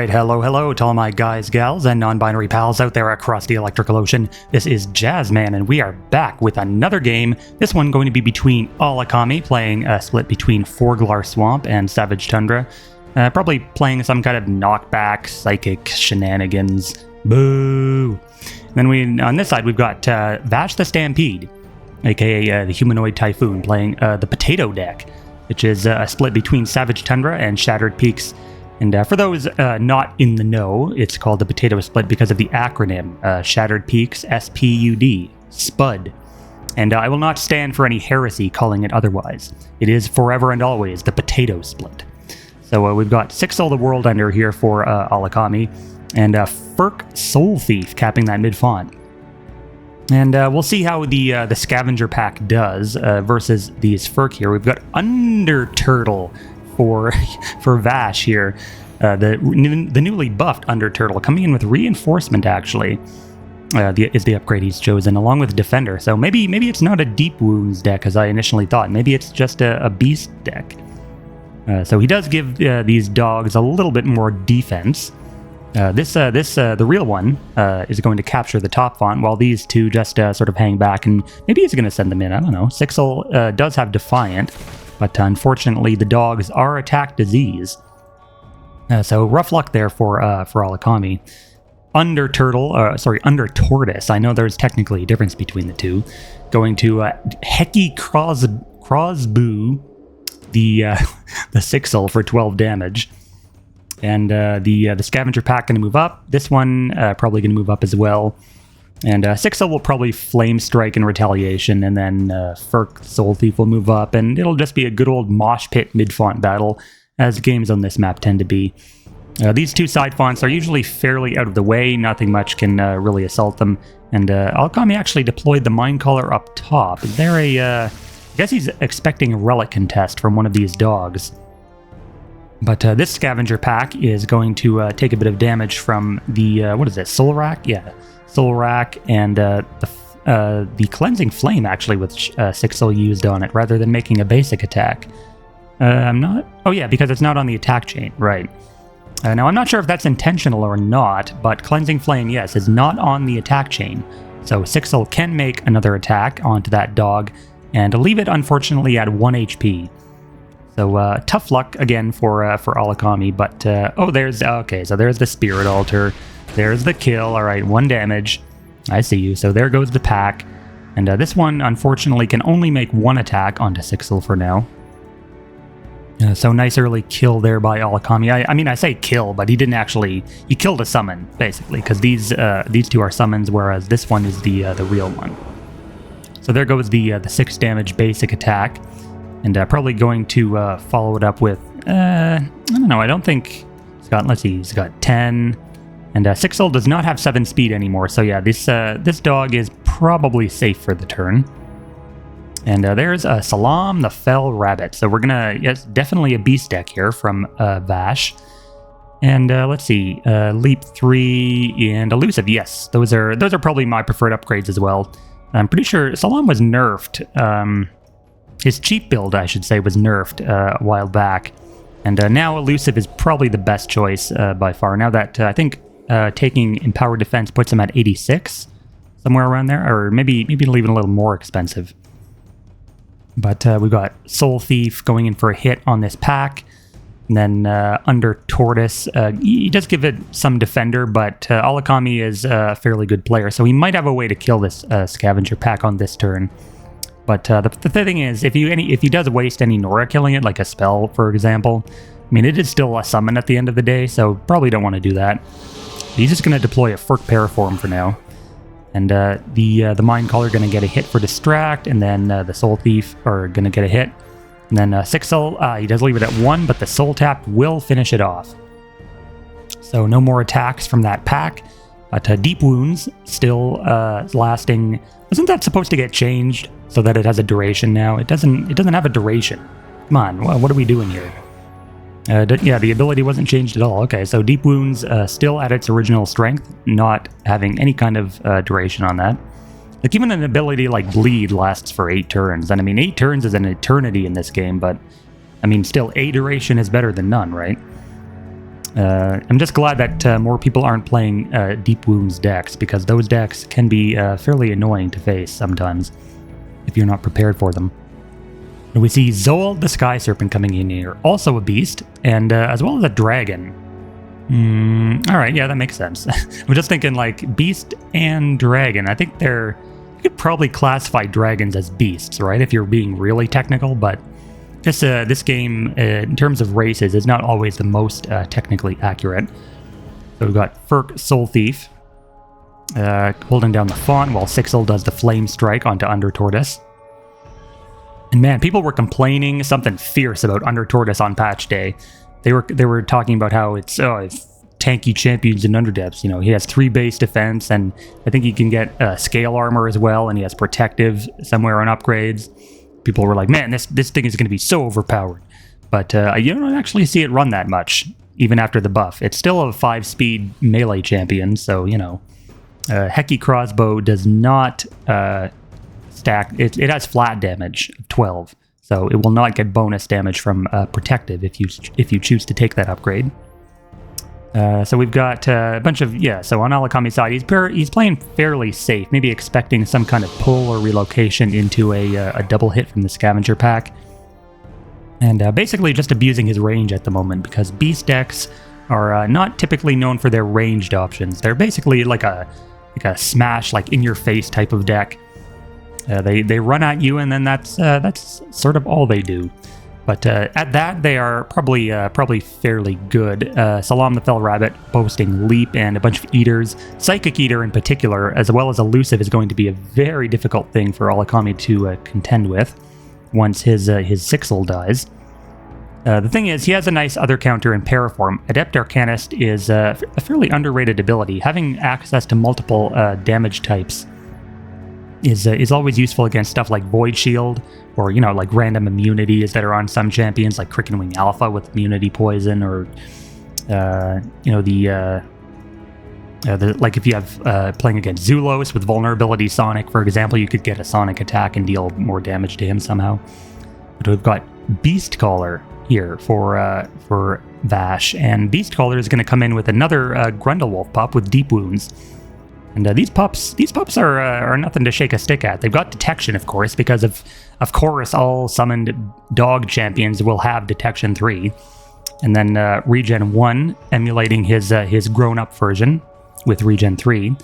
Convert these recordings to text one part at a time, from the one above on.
Alright, hello to all my guys, gals, and non-binary pals out there across the electrical ocean. This is Jazzman, and we are back with another game. This one going to be between Alakami, playing a split between Forglar Swamp and Savage Tundra. Probably playing some kind of knockback, psychic shenanigans. Boo! And then on this side, we've got Vash the Stampede, aka the HumanoidTyphoon, playing the Potato deck, which is a split between Savage Tundra and Shattered Peaks. And for those not in the know, it's called the Potato Split because of the acronym Shattered Peaks, SPUD, SPUD. And I will not stand for any heresy calling it otherwise. It is forever and always the Potato Split. So we've got Sixel the World Ender here for Alakami, and Furk Soul Thief capping that mid-font. And we'll see how the Scavenger Pack does versus these Furk here. We've got Underturtle for Vash here, the newly buffed Underturtle, coming in with Reinforcement, actually, is the upgrade he's chosen, along with Defender. So maybe it's not a Deep Wounds deck, as I initially thought. Maybe it's just a Beast deck. So he does give these dogs a little bit more defense. The real one is going to capture the top font, while these two just sort of hang back, and maybe he's going to send them in. I don't know. Sixel does have Defiant, but unfortunately the dogs are attack disease. So rough luck there for Alakami. Under Tortoise. I know there's technically a difference between the two. Going to Heki Crosboo, the Sixel for 12 damage. And the Scavenger Pack going to move up. This one probably going to move up as well. And Sixel will probably Flame Strike in retaliation, and then Furk Soul Thief will move up, and it'll just be a good old mosh pit mid-font battle, as games on this map tend to be. These two side fonts are usually fairly out of the way. Nothing much can really assault them. And Alakami actually deployed the Mind Caller up top. Is there I guess he's expecting a relic contest from one of these dogs. But this Scavenger Pack is going to take a bit of damage from the, what is it, Soul Rack? Yeah, Soul Rack, and the Cleansing Flame, actually, with Sixel used on it, rather than making a basic attack. Oh yeah, because it's not on the attack chain, right. Now, I'm not sure if that's intentional or not, but Cleansing Flame, yes, is not on the attack chain. So Sixel can make another attack onto that dog, and leave it, unfortunately, at 1 HP. So tough luck again for Alakami, but so there's the Spirit Altar, there's the kill. All right, 1 damage. I see you. So there goes the pack, and this one unfortunately can only make 1 attack onto Sixel for now. So nice early kill there by Alakami. I mean, I say kill, but he didn't actually. He killed a summon basically, because these two are summons, whereas this one is the real one. So there goes the 6 damage basic attack. And probably going to follow it up with, I don't know, I don't think he's got 10. And Sixel does not have 7 speed anymore, so yeah, this dog is probably safe for the turn. And there's Salam the Fell Rabbit. So we're gonna, yes, definitely a beast deck here from Vash. And let's see, Leap 3 and Elusive, yes, those are probably my preferred upgrades as well. I'm pretty sure Salam was nerfed. His cheap build, I should say, was nerfed a while back. And now Elusive is probably the best choice by far. Now that I think taking Empowered Defense puts him at 86, somewhere around there. Or maybe it'll even a little more expensive. But we've got Soul Thief going in for a hit on this pack. And then Under Tortoise, he does give it some defender, but Alakami is a fairly good player. So he might have a way to kill this Scavenger Pack on this turn. But the thing is, if he does waste any Nora killing it, like a spell, for example, I mean, it is still a summon at the end of the day, so probably don't want to do that. He's just going to deploy a Furk Paraform for now. And the Mind Caller going to get a hit for Distract, and then the Soul Thief are going to get a hit. And then Sixel, he does leave it at 1, but the Soul Tap will finish it off. So no more attacks from that pack. But Deep Wounds still lasting. Isn't that supposed to get changed so that it has a duration now? It doesn't have a duration. Come on, what are we doing here? Yeah, the ability wasn't changed at all. Okay, so Deep Wounds still at its original strength, not having any kind of duration on that. Like, even an ability like Bleed lasts for 8 turns. And I mean, 8 turns is an eternity in this game, but I mean, still, a duration is better than none, right? I'm just glad that more people aren't playing Deep Wounds decks, because those decks can be fairly annoying to face sometimes if you're not prepared for them. And we see Zoal the Sky Serpent coming in here, also a beast, and as well as a dragon. Alright, yeah, that makes sense. I'm just thinking, like, beast and dragon. I think you could probably classify dragons as beasts, right? If you're being really technical, but this game, in terms of races, is not always the most technically accurate. So we've got Furk Soul Thief holding down the font while Sixel does the Flame Strike onto Under Tortoise. And man, people were complaining something fierce about Under Tortoise on patch day. They were talking about how it's tanky champions in Underdepths. You know, he has 3 base defense, and I think he can get scale armor as well, and he has protective somewhere on upgrades. People were like, man, this thing is going to be so overpowered. But you don't actually see it run that much, even after the buff. It's still a 5-speed melee champion, so, you know. Heki Crossbow does not stack. It has flat damage of 12, so it will not get bonus damage from protective if you choose to take that upgrade. So we've got a bunch of, so on Alakami's side, he's playing fairly safe, maybe expecting some kind of pull or relocation into a double hit from the scavenger pack. And basically just abusing his range at the moment, because beast decks are not typically known for their ranged options. They're basically like a smash, like in-your-face type of deck. They run at you, and then that's sort of all they do. But at that, they are probably fairly good. Salam the Fell Rabbit boasting Leap and a bunch of Eaters. Psychic Eater in particular, as well as Elusive, is going to be a very difficult thing for Alakami to contend with once his Sixel dies. The thing is, he has a nice other counter in Paraform. Adept Arcanist is a fairly underrated ability. Having access to multiple damage types is always useful against stuff like Void Shield, or, you know, like random immunities that are on some champions, like Cricken Wing Alpha with immunity poison, or like if you have playing against Zulos with vulnerability Sonic, for example, you could get a Sonic attack and deal more damage to him somehow. But we've got Beast Caller here for Vash, and Beast Caller is going to come in with another Grundlewolf pup with Deep Wounds. And these pups are nothing to shake a stick at. They've got detection, of course, because of course all summoned dog champions will have detection 3. And then regen 1, emulating his grown-up version with regen 3.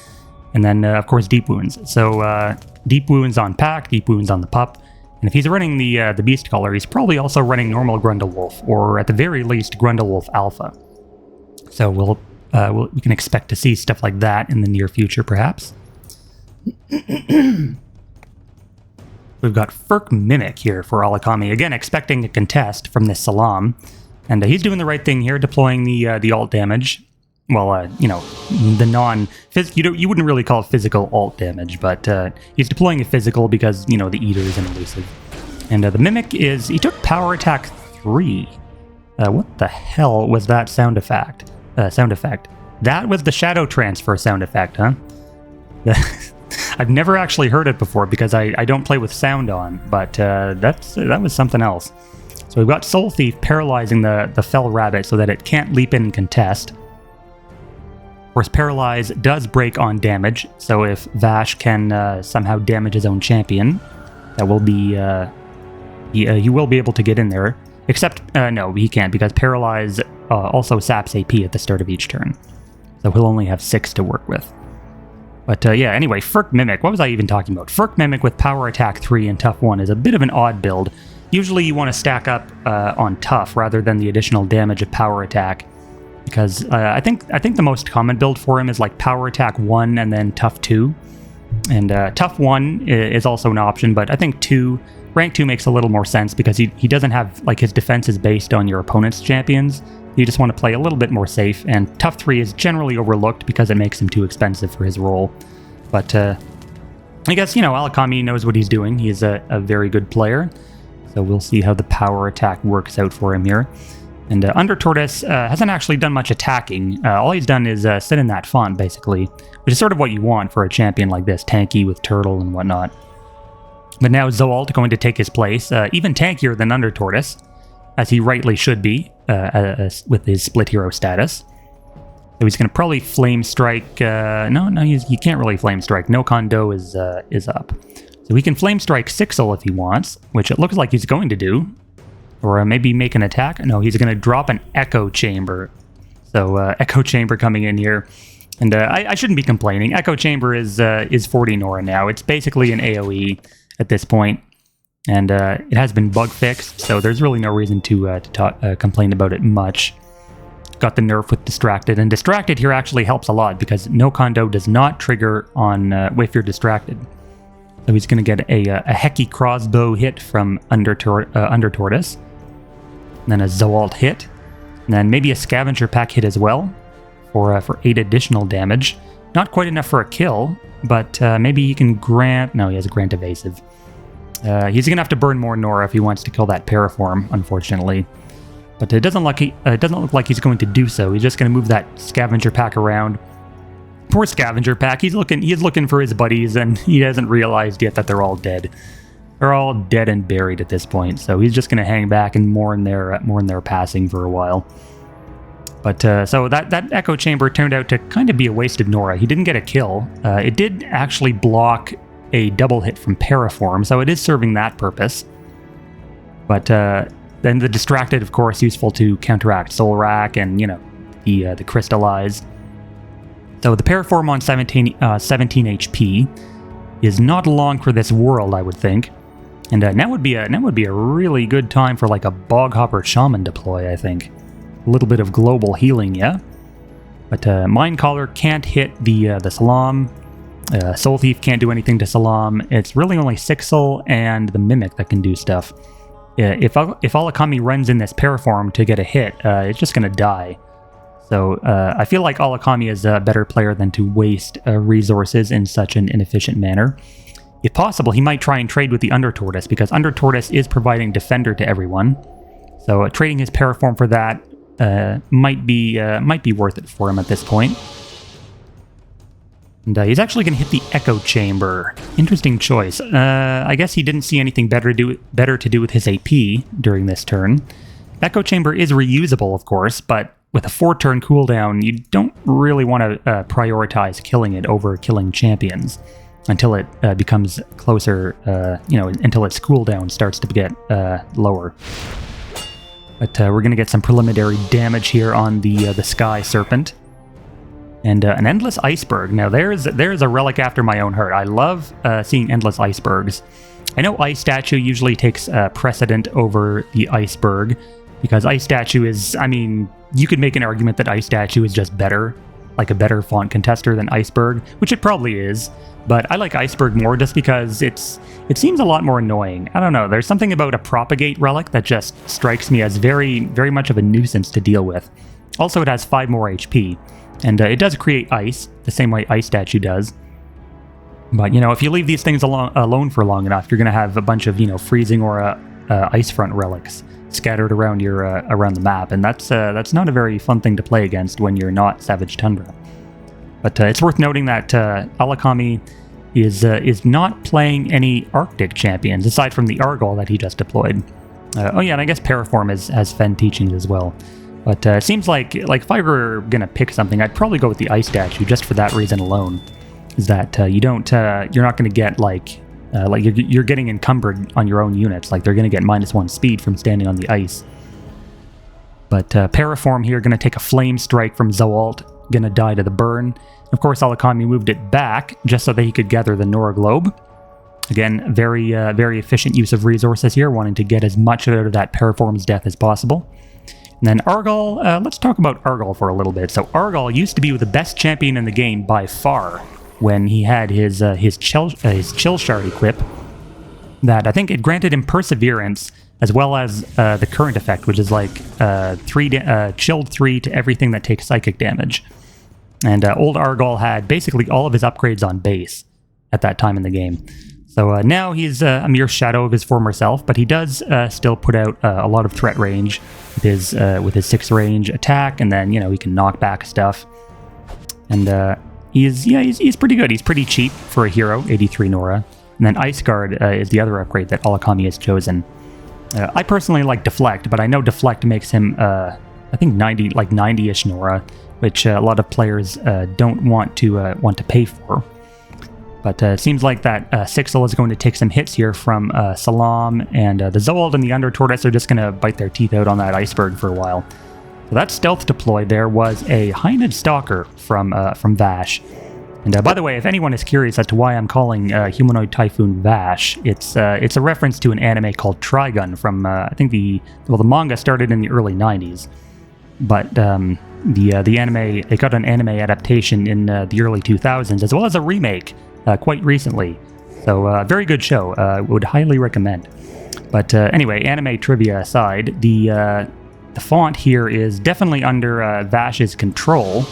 And then, of course, Deep Wounds. So Deep Wounds on pack, Deep Wounds on the pup. And if he's running the Beast Caller, he's probably also running normal Grundlewolf, or at the very least Grundlewolf Alpha. So we can expect to see stuff like that in the near future, perhaps. We've got Furk Mimic here for Alakami, again expecting a contest from this Salam, and he's doing the right thing here, deploying the alt damage. Well, you know, the you wouldn't really call it physical alt damage, but he's deploying a physical because, you know, the Eaters and Elusive. And the Mimic he took Power Attack 3. What the hell was that sound effect? That was the Shadow Transfer sound effect, huh? I've never actually heard it before because I don't play with sound on, but that was something else. So we've got Soul Thief paralyzing the Fell Rabbit so that it can't leap in and contest. Of course, Paralyze does break on damage, so if Vash can somehow damage his own champion, that will be he will be able to get in there. Except, no, he can't, because Paralyze also saps AP at the start of each turn. So he'll only have 6 to work with. But yeah, anyway, Furk Mimic, what was I even talking about? Furk Mimic with Power Attack 3 and Tough 1 is a bit of an odd build. Usually you want to stack up on Tough rather than the additional damage of Power Attack. Because I think the most common build for him is like Power Attack 1 and then Tough 2. And Tough 1 is also an option, but I think Rank 2 makes a little more sense because he doesn't have, like, his defense is based on your opponent's champions. You just want to play a little bit more safe, and Tough 3 is generally overlooked because it makes him too expensive for his role. But I guess, you know, Alakami knows what he's doing. He's a very good player, so we'll see how the power attack works out for him here. And Under Tortoise hasn't actually done much attacking. All he's done is sit in that font, basically, which is sort of what you want for a champion like this, tanky with turtle and whatnot. But now Zoalt going to take his place, even tankier than Under Tortoise. as he rightly should be with his split hero status. So he's going to probably Flame Strike. No, he can't really Flame Strike. No Kondo is up. So he can Flame Strike Sixel if he wants, which it looks like he's going to do. Or maybe make an attack. No, he's going to drop an Echo Chamber. So Echo Chamber coming in here. And I shouldn't be complaining. Echo Chamber is 40 Nora now. It's basically an AoE at this point. And it has been bug fixed, so there's really no reason to complain about it much. Got the nerf with Distracted, and Distracted here actually helps a lot because no Kondo does not trigger on if you're distracted. So he's going to get a Heki Crossbow hit from Under Tortoise, and then a Zoalt hit, and then maybe a Scavenger Pack hit as well for 8 additional damage. Not quite enough for a kill, but maybe he can grant... No, he has a Grant Evasive. He's going to have to burn more Nora if he wants to kill that Paraform, unfortunately. But it doesn't look like he's going to do so. He's just going to move that Scavenger Pack around. Poor Scavenger Pack. He's looking for his buddies, and he hasn't realized yet that they're all dead. They're all dead and buried at this point. So he's just going to hang back and mourn their passing for a while. But so that Echo Chamber turned out to kind of be a wasted Nora. He didn't get a kill. It did actually block a double hit from Paraform, so it is serving that purpose. But then the Distracted, of course, useful to counteract Soul Rack and, the Crystallize. So the Paraform on 17 HP is not long for this world, I would think. And now would be a really good time for like a Bog Hopper Shaman deploy, I think. A little bit of global healing, yeah? But Mind Caller can't hit the Salam. Soul Thief can't do anything to Salam. It's really only Sixel and the Mimic that can do stuff. If Alakami runs in this Paraform to get a hit, it's just going to die. So I feel like Alakami is a better player than to waste resources in such an inefficient manner. If possible, he might try and trade with the Under Tortoise, because Under Tortoise is providing Defender to everyone. So trading his Paraform for that might be worth it for him at this point. And he's actually going to hit the Echo Chamber. Interesting choice. I guess he didn't see anything better to do with his AP during this turn. Echo Chamber is reusable, of course, but with a 4-turn cooldown, you don't really want to prioritize killing it over killing champions until it becomes closer, until its cooldown starts to get lower. But we're going to get some preliminary damage here on the Sky Serpent. And an Endless Iceberg. Now there's a relic after my own heart. I love seeing Endless Icebergs. I know Ice Statue usually takes precedent over the Iceberg, because Ice Statue is, you could make an argument that Ice Statue is just better, like a better font contester than Iceberg, which it probably is, but I like Iceberg more just because it seems a lot more annoying. I don't know, there's something about a Propagate relic that just strikes me as very, very much of a nuisance to deal with. Also, it has 5 more HP. And it does create ice, the same way Ice Statue does. But, if you leave these things alone for long enough, you're going to have a bunch of, freezing or ice front relics scattered around around the map. And that's not a very fun thing to play against when you're not Savage Tundra. But it's worth noting that Alakami is not playing any Arctic champions, aside from the Argol that he just deployed. Oh yeah, and I guess Paraform has Fen teachings as well. But it seems like if I were going to pick something, I'd probably go with the Ice Statue just for that reason alone. Is that you're not going to get you're getting encumbered on your own units. Like they're going to get -1 speed from standing on the ice. But Paraform here going to take a Flame Strike from Zoalt, going to die to the burn. Of course, Alakami moved it back just so that he could gather the Nora Globe. Again, very efficient use of resources here, wanting to get as much out of that Paraform's death as possible. And then Argol, let's talk about Argol for a little bit. So Argol used to be the best champion in the game by far when he had his Chill Shard equip. That I think it granted him Perseverance as well as the current effect, which is like chilled 3 to everything that takes psychic damage. And old Argol had basically all of his upgrades on base at that time in the game. So now he's a mere shadow of his former self, but he does still put out a lot of threat range with his 6 range attack, and then he can knock back stuff. And he's pretty good. He's pretty cheap for a hero, 83 Nora. And then Ice Guard is the other upgrade that Alakami has chosen. I personally like Deflect, but I know Deflect makes him, I think 90-ish Nora, which a lot of players don't want to pay for. But it seems like that Sixel is going to take some hits here from Salam, and the Zold and the Under Tortoise are just going to bite their teeth out on that iceberg for a while. So that stealth deploy there was a Hynid Stalker from Vash. And by the way, if anyone is curious as to why I'm calling HumanoidTyphoon Vash, it's a reference to an anime called Trigun from I think the manga started in the early 90s, but the anime, they got an anime adaptation in the early 2000s as well as a remake quite recently. So very good show. Would highly recommend. But anyway, anime trivia aside, the font here is definitely under Vash's control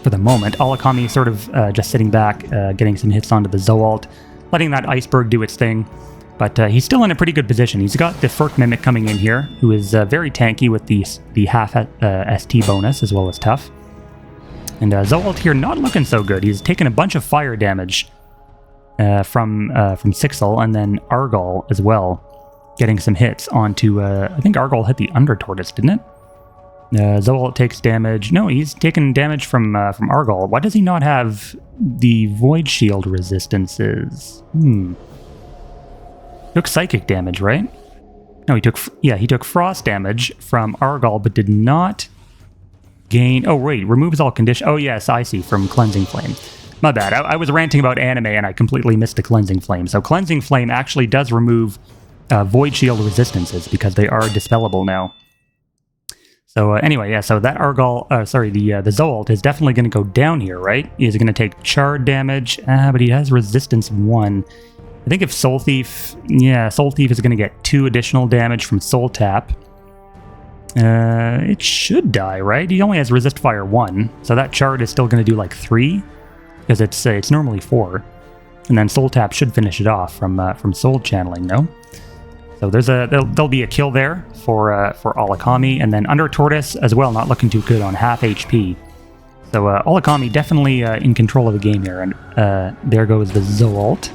for the moment. Alakami sort of just sitting back, getting some hits onto the Zoalt, letting that iceberg do its thing. But he's still in a pretty good position. He's got the Furk Mimic coming in here, who is very tanky with the half ST bonus as well as tough. And Zoalt here not looking so good. He's taken a bunch of fire damage from Sixel, and then Argol as well, getting some hits onto, I think Argol hit the Under Tortoise, didn't it? Zoalt takes damage. No, he's taken damage from Argol. Why does he not have the Void Shield resistances? Took psychic damage, right? No, he took frost damage from Argol, but did not gain... Oh, wait, removes all condition... Oh, yes, I see, from Cleansing Flame. My bad, I was ranting about anime and I completely missed the Cleansing Flame. So Cleansing Flame actually does remove Void Shield resistances because they are dispellable now. So anyway, yeah, so that Argol... the Zoalt is definitely going to go down here, right? He's going to take charred damage, but he has resistance 1. I think if Soul Thief... Yeah, Soul Thief is going to get 2 additional damage from Soul Tap. It should die, right? He only has Resist Fire 1, so that Chard is still going to do like 3, because it's normally 4. And then Soul Tap should finish it off from Soul Channeling, no? So there'll be a kill there for Alakami, and then Under Tortoise as well, not looking too good on half HP. So Alakami definitely in control of the game here, and there goes the Zoalt,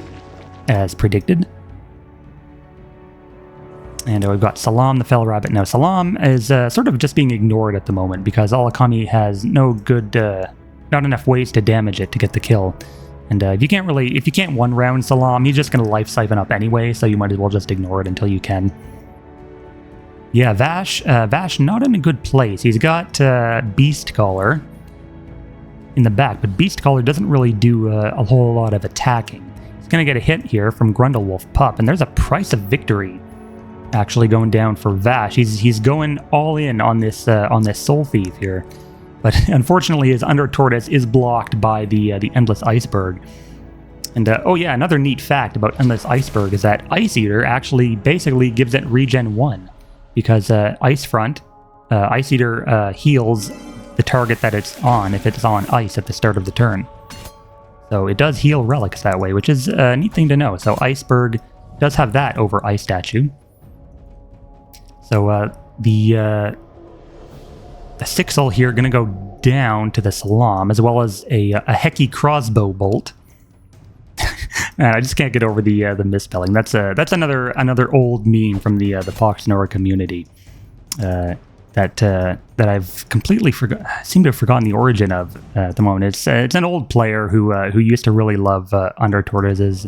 as predicted. And we've got Salam, the Fell Rabbit. Now, Salam is sort of just being ignored at the moment because Alakami has not enough ways to damage it to get the kill. And if you can't one-round Salam, he's just going to life siphon up anyway, so you might as well just ignore it until you can. Yeah, Vash not in a good place. He's got Beast Caller in the back, but Beast Caller doesn't really do a whole lot of attacking. He's going to get a hit here from Grundlewolf Pup, and there's a price of victory actually going down for Vash. He's going all in on this Soul Thief here, but unfortunately his Under Tortoise is blocked by the Endless Iceberg. And oh yeah, another neat fact about Endless Iceberg is that Ice Eater actually basically gives it regen 1, because Ice Eater heals the target that it's on if it's on ice at the start of the turn. So it does heal relics that way, which is a neat thing to know. So Iceberg does have that over Ice Statue. So the Sixel here going to go down to the Salam, as well as a Heki Crossbow Bolt. Man, I just can't get over the misspelling. That's another old meme from the Pox Nora community that I've completely seem to have forgotten the origin of at the moment. It's an old player who used to really love Under Tortoises,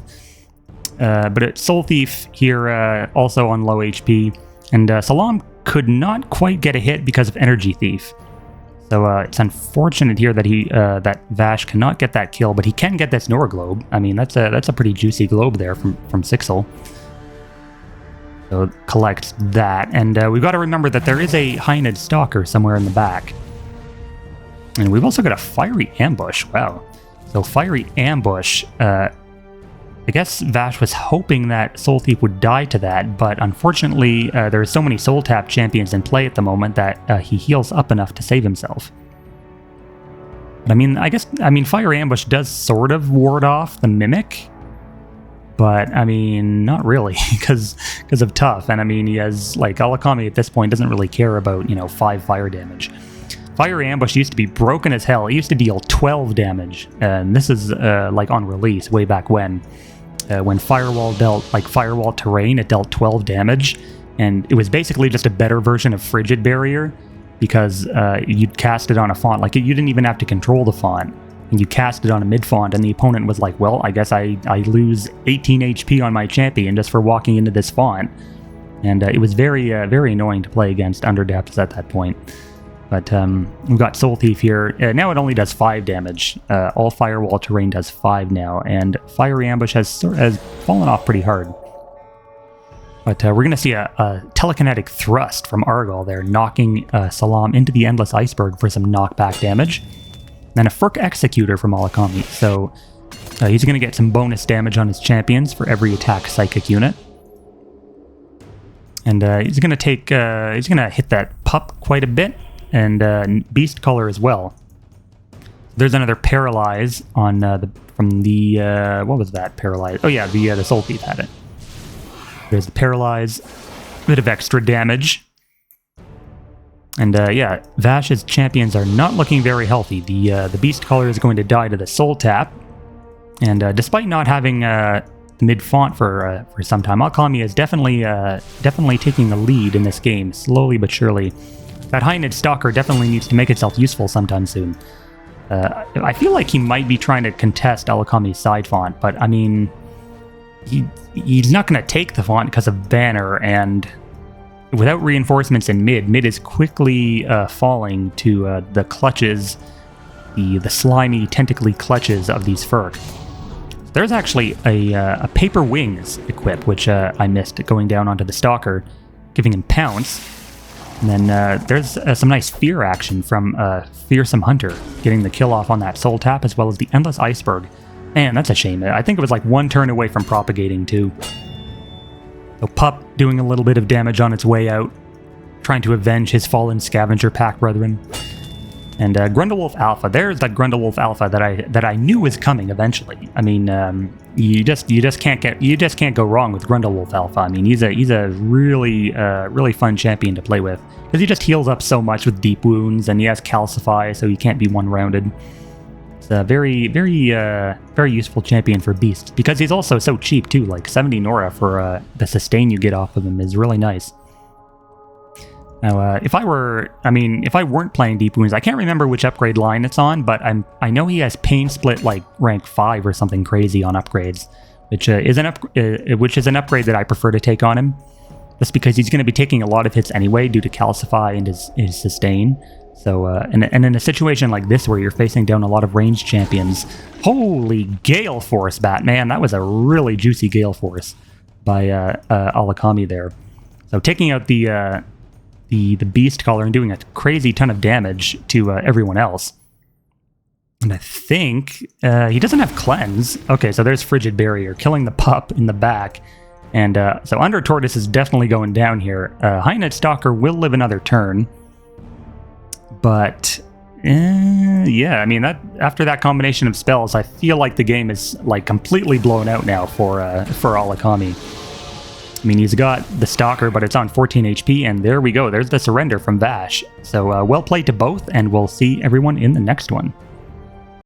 but it's Soul Thief here also on low HP. And Salam could not quite get a hit because of Energy Thief. So it's unfortunate here that that Vash cannot get that kill, but he can get this Nora Globe. I mean, that's a pretty juicy globe there from Sixel. So collect that, and we've got to remember that there is a Hynid Stalker somewhere in the back. And we've also got a Fiery Ambush. Wow. So Fiery Ambush. I guess Vash was hoping that Soul Thief would die to that, but unfortunately there are so many Soul Tap champions in play at the moment that he heals up enough to save himself. But I mean, Fire Ambush does sort of ward off the Mimic, but I mean, not really, because of Tough. And I mean, he has, like, Alakami at this point doesn't really care about, 5 fire damage. Fire Ambush used to be broken as hell. It used to deal 12 damage, and this is like on release way back when Firewall dealt, like Firewall Terrain, it dealt 12 damage, and it was basically just a better version of Frigid Barrier, because you'd cast it on a font. Like, you didn't even have to control the font, and you cast it on a mid font, and the opponent was like, well, I guess I lose 18 HP on my champion just for walking into this font. And it was very annoying to play against Underdepths at that point. But we've got Soul Thief here. Now it only does 5 damage. All Firewall terrain does 5 now, and Fiery Ambush has fallen off pretty hard. But we're going to see a telekinetic thrust from Argol there, knocking Salam into the Endless Iceberg for some knockback damage. Then a Furk Executor from Alakhami. So he's going to get some bonus damage on his champions for every attack Psychic unit. And he's going to hit that Pup quite a bit, and Beast Color as well. There's another Paralyze on from the what was that Paralyze? Oh yeah, the Soul Thief had it. There's the Paralyze, a bit of extra damage. And yeah, Vash's champions are not looking very healthy. The Beast Color is going to die to the Soul Tap. And despite not having mid font for some time, Alakami is definitely taking the lead in this game, slowly but surely. That High-Knit Stalker definitely needs to make itself useful sometime soon. I feel like he might be trying to contest Alakami's side font, but I mean, he's not going to take the font because of Banner, and without reinforcements in mid is quickly falling to the clutches, the slimy, tentacly clutches of these Furk. There's actually a Paper Wings equip, which I missed, going down onto the Stalker, giving him Pounce. And then there's some nice Fear action from Fearsome Hunter, getting the kill off on that Soul Tap, as well as the Endless Iceberg. Man, that's a shame. I think it was like 1 turn away from propagating, too. So Pup doing a little bit of damage on its way out, trying to avenge his fallen Scavenger Pack brethren. And Grundlewolf Alpha. There's that Grundlewolf Alpha that I knew was coming eventually. I mean, you just can't go wrong with Grundlewolf Alpha. I mean, he's a really fun champion to play with, because he just heals up so much with Deep Wounds, and he has Calcify, so he can't be one-rounded. It's a very useful champion for Beasts, because he's also so cheap too. Like 70 Nora for the sustain you get off of him is really nice. Now, if I weren't playing Deep Wounds, I can't remember which upgrade line it's on, but I know he has Pain Split like rank 5 or something crazy on upgrades, which is an upgrade that I prefer to take on him, just because he's going to be taking a lot of hits anyway due to Calcify and his sustain. So, and in a situation like this where you're facing down a lot of ranged champions, holy Gale Force, Batman! That was a really juicy Gale Force by Alakami there. So taking out the Beast Collar and doing a crazy ton of damage to everyone else. And I think he doesn't have Cleanse. Okay, so there's Frigid Barrier, killing the Pup in the back. And so Under Tortoise is definitely going down here. High-Knit Stalker will live another turn. But, yeah, I mean, after that combination of spells, I feel like the game is like completely blown out now for Alakami. I mean, he's got the Stalker, but it's on 14 HP, and there we go. There's the surrender from Vash. So well played to both, and we'll see everyone in the next one.